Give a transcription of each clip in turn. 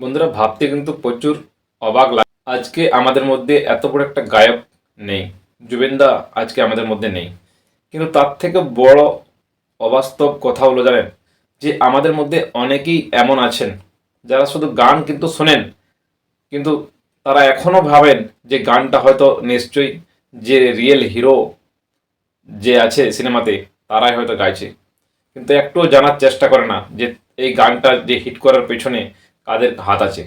বন্ধুরা ভাবতে কিন্তু প্রচুর অবাক লাগে, আজকে আমাদের মধ্যে এত বড় একটা গায়ক নেই। জুবেনদা আজকে আমাদের মধ্যে নেই, কিন্তু তার থেকে বড় অবাস্তব কথা হলো জানেন, যে আমাদের মধ্যে অনেকেই এমন আছেন যারা শুধু গান কিন্তু শোনেন, কিন্তু তারা এখনো ভাবেন যে গানটা হয়তো নিশ্চয়ই যে রিয়েল হিরো যে আছে সিনেমাতে তারাই হয়তো গাইছে, কিন্তু একটুও জানার চেষ্টা করে না যে এই গানটা যে হিট করার পেছনে কাদের হাত আছে।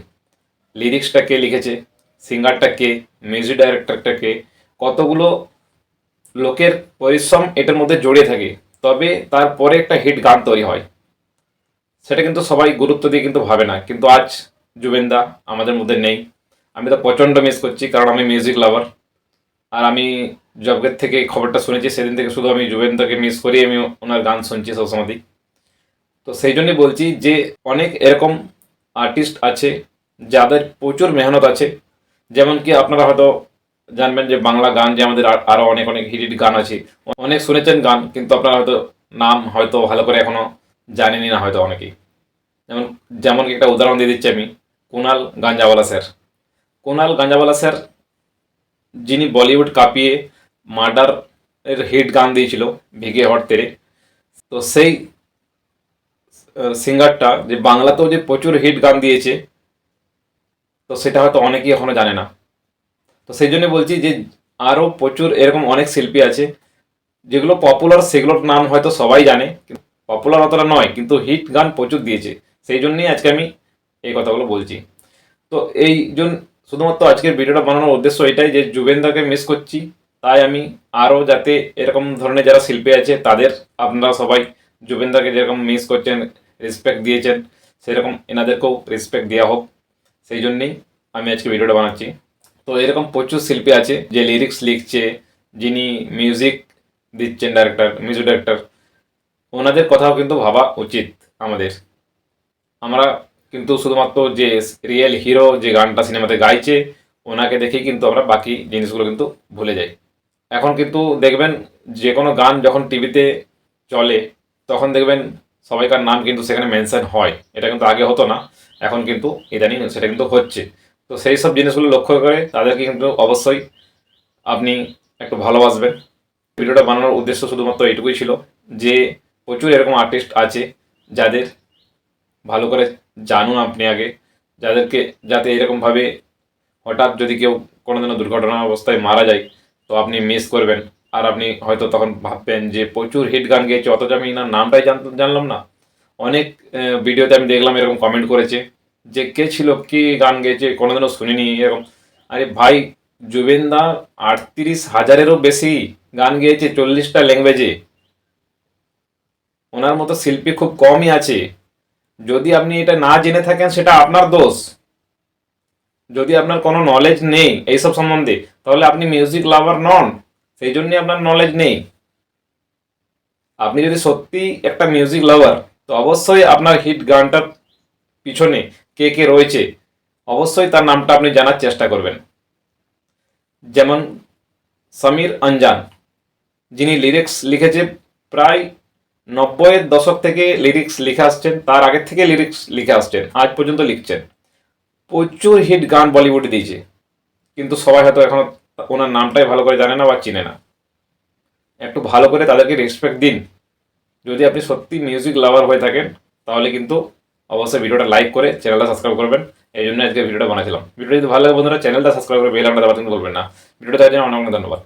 লিরিক্সটা কে লিখেছে, সিঙ্গারটা কে, মিউজিক ডাইরেক্টরটা কে, কতগুলো লোকের পরিশ্রম এটার মধ্যে জড়িয়ে থাকে, তবে তারপরে একটা হিট গান তৈরি হয়। সেটা কিন্তু সবাই গুরুত্ব দিয়ে কিন্তু ভাবে না, কিন্তু আজ জুবেনদা আমাদের মধ্যে নেই। আমি তো প্রচণ্ড মিস করছি, কারণ আমি মিউজিক লাভার। আর আমি জবের থেকে খবরটা শুনেছি সেদিন থেকে শুধু আমি জুবেনদাকে মিস করি, আমি ওনার গান শুনছি সবসময়। তো সেই জন্যই বলছি যে অনেক এরকম আর্টিস্ট আছে যাদের প্রচুর মেহনত আছে। যেমন কি আপনারা হয়তো জানবেন যে বাংলা গান যে আমাদের আরও অনেক অনেক হিট হিট গান আছে, অনেক শুনেছেন গান, কিন্তু আপনারা হয়তো নাম হয়তো ভালো করে এখনো জানেনই না হয়তো অনেকেই। যেমন যেমন একটা উদাহরণ দিয়ে দিচ্ছি আমি, কুনাল গাঞ্জাওয়ালা স্যার। কুনাল গাঞ্জাওয়ালা স্যার, যিনি বলিউড কাঁপিয়ে মার্ডার এর হিট গান দিয়েছিল ভিগে হট তেরে, তো সেই সিঙ্গারটা যে বাংলাতেও যে প্রচুর হিট গান দিয়েছে, তো সেটা হয়তো অনেকেই এখনো জানে না। তো সেই জন্য বলছি যে আরও প্রচুর এরকম অনেক শিল্পী আছে যেগুলো পপুলার, সেগুলোর নাম হয়তো সবাই জানে, পপুলার অতটা নয়, কিন্তু হিট গান প্রচুর দিয়েছে। সেই জন্যই আজকে আমি এই কথাগুলো বলছি। তো এই জন্য শুধুমাত্র আজকের ভিডিওটা বানানোর উদ্দেশ্য এটাই যে জুবেনদাকে মিস করছি, তাই আমি আরও যাতে এরকম ধরনের যারা শিল্পী আছে তাদের আপনারা সবাই জুবেনদাকে যেরকম মিস করছেন, রেসপেক্ট দিয়েছেন, সেরকম এনাদেরকেও রেসপেক্ট দেওয়া হোক। সেই জন্যেই আমি আজকে ভিডিওটা বানাচ্ছি। তো এরকম প্রচুর শিল্পী আছে যে লিরিক্স লিখছে, যিনি মিউজিক দিচ্ছেন, মিউজিক ডাইরেক্টর, ওনাদের কথাও কিন্তু ভাবা উচিত আমাদের। আমরা কিন্তু শুধুমাত্র যে রিয়েল হিরো যে গানটা সিনেমাতে গাইছে ওনাকে দেখেই কিন্তু আমরা বাকি জিনিসগুলো কিন্তু ভুলে যাই। এখন কিন্তু দেখবেন যে কোনো গান যখন টিভিতে চলে তখন দেখবেন সবাইকার নাম কিন্তু সেখানে মেনশন হয়, এটা কিন্তু আগে হতো না, এখন কিন্তু ইদানিং সেটা কিন্তু হচ্ছে। তো সেই সব জিনিসগুলো লক্ষ্য করে তাদেরকে কিন্তু অবশ্যই আপনি একটু ভালোবাসবেন। ভিডিওটা বানানোর উদ্দেশ্য শুধুমাত্র এইটুকুই ছিল যে প্রচুর এরকম আর্টিস্ট আছে যাদের ভালো করে জানুন আপনি আগে, যাদেরকে যাতে এরকমভাবে হঠাৎ যদি কেউ কোনোদিনও দুর্ঘটনা অবস্থায় মারা যায় তো আপনি মিস করবেন, আর আপনি হয়তো তখন ভাববেন যে প্রচুর হিট গান গেয়েছে অথচ আমি না নামটাই জানলাম না। অনেক ভিডিওতে আমি দেখলাম এরকম কমেন্ট করেছে যে কে ছিল, কি গান গেয়েছে, কোনোদিনও শুনিনি এরকম। আরে ভাই, জুবেনদা 38,000-এরও বেশি গান গেয়েছে 40টা ল্যাঙ্গুয়েজে। ওনার মতো শিল্পী খুব কমই আছে। যদি আপনি এটা না জেনে থাকেন সেটা আপনার দোষ। যদি আপনার কোনো নলেজ নেই এইসব সম্বন্ধে তাহলে আপনি মিউজিক লাভার নন, সেই জন্যই আপনার নলেজ নেই। আপনি যদি সত্যি একটা মিউজিক লাভার, তো অবশ্যই আপনার হিট গানটার পিছনে কে কে রয়েছে অবশ্যই তার নামটা আপনি জানার চেষ্টা করবেন। যেমন সমীর আনজান, যিনি লিরিক্স লিখেছে প্রায় 90-এর দশক থেকে লিরিক্স লিখে আসছেন, তার আগের থেকে লিরিক্স লিখে আসছেন, আজ পর্যন্ত লিখছেন। প্রচুর হিট গান বলিউডে দিয়েছে, কিন্তু সবাই হয়তো এখন ওনার নামটাই ভালো করে জানে না বা চিনে না। একটু ভালো করে তাদেরকে রেসপেক্ট দিন। যদি আপনি সত্যি মিউজিক লাভার হয়ে থাকেন তাহলে কিন্তু অবশ্যই ভিডিওটা লাইক করে চ্যানেলটা সাবস্ক্রাইব করবেন। এই জন্য আজকে ভিডিওটা বানাচ্ছিলাম। ভিডিও যদি ভালো লাগে বন্ধুরা চ্যানেলটা সাবস্ক্রাইব করে বেল আইকনটা দাবাতে কিন্তু বলবেন না। ভিডিওটা দেখার জন্য অনেক অনেক ধন্যবাদ।